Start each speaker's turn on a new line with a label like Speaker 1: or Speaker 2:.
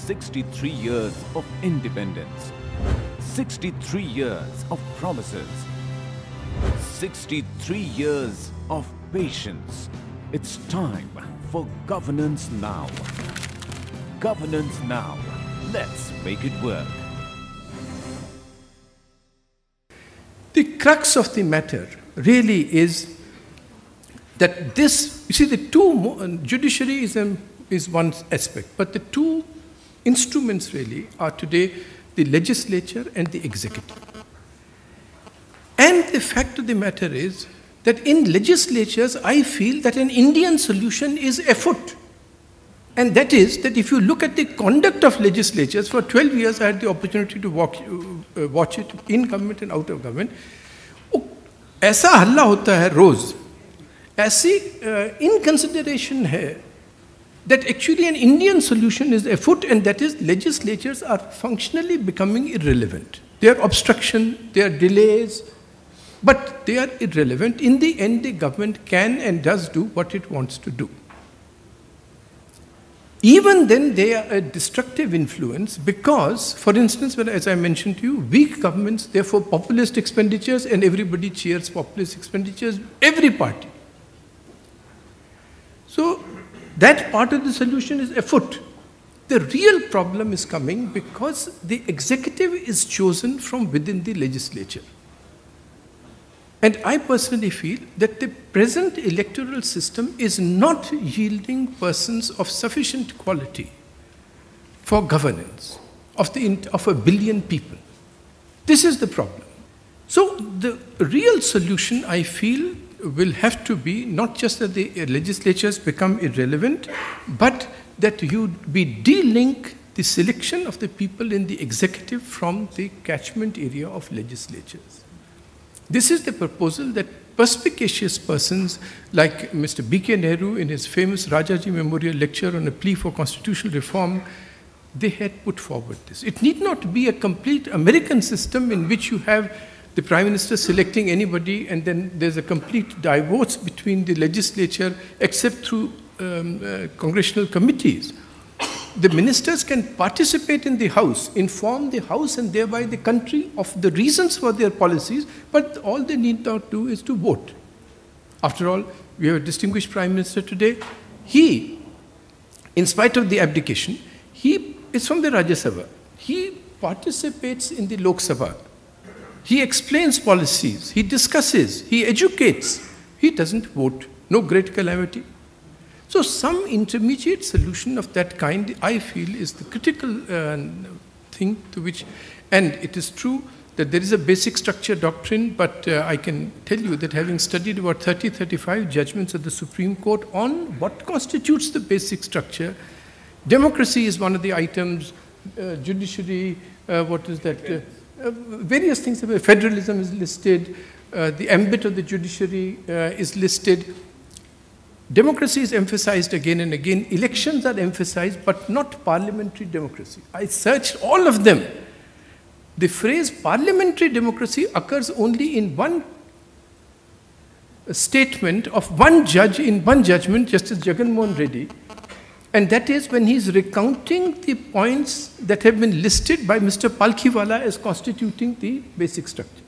Speaker 1: 63 years of independence, 63 years of promises, 63 years of patience. It's time for governance now. Governance now. Let's make it work.
Speaker 2: The crux of the matter really is that this, you see, judiciary is one aspect, but the two instruments really are today the legislature and the executive. And the fact of the matter is that in legislatures, I feel that an Indian solution is afoot. And that is that if you look at the conduct of legislatures, for 12 years I had the opportunity to watch it in government and out of government. ऐसा हल्ला होता है रोज, ऐसी inconsideration है that actually an Indian solution is afoot, and that is legislatures are functionally becoming irrelevant. They are obstruction, they are delays, but they are irrelevant. In the end, the government can and does do what it wants to do. Even then, they are a destructive influence because, for instance, as I mentioned to you, weak governments, therefore populist expenditures, and everybody cheers populist expenditures, every party. So that part of the solution is afoot. The real problem is coming because the executive is chosen from within the legislature. And I personally feel that the present electoral system is not yielding persons of sufficient quality for governance of a billion people. This is the problem. So the real solution, I feel, will have to be not just that the legislatures become irrelevant, but that you de-link the selection of the people in the executive from the catchment area of legislatures. This is the proposal that perspicacious persons like Mr. B.K. Nehru in his famous Rajaji Memorial Lecture on a plea for constitutional reform, they had put forward this. It need not be a complete American system in which you have the Prime Minister selecting anybody and then there's a complete divorce between the legislature except through congressional committees. The ministers can participate in the House, inform the House and thereby the country of the reasons for their policies, but all they need not do is to vote. After all, we have a distinguished Prime Minister today. He, in spite of the abdication, he is from the Rajya Sabha. He participates in the Lok Sabha. He explains policies, he discusses, he educates. He doesn't vote. No great calamity. So some intermediate solution of that kind, I feel, is the critical thing to which, and it is true that there is a basic structure doctrine, but I can tell you that having studied about 35 judgments of the Supreme Court on what constitutes the basic structure, democracy is one of the items, judiciary, what is that, various things, federalism is listed, the ambit of the judiciary is listed. Democracy is emphasized again and again. Elections are emphasized, but not parliamentary democracy. I searched all of them. The phrase parliamentary democracy occurs only in one statement of one judge in one judgment, Justice Jagan Mohan Reddy, and that is when he's recounting the points that have been listed by Mr. Palkhiwala as constituting the basic structure.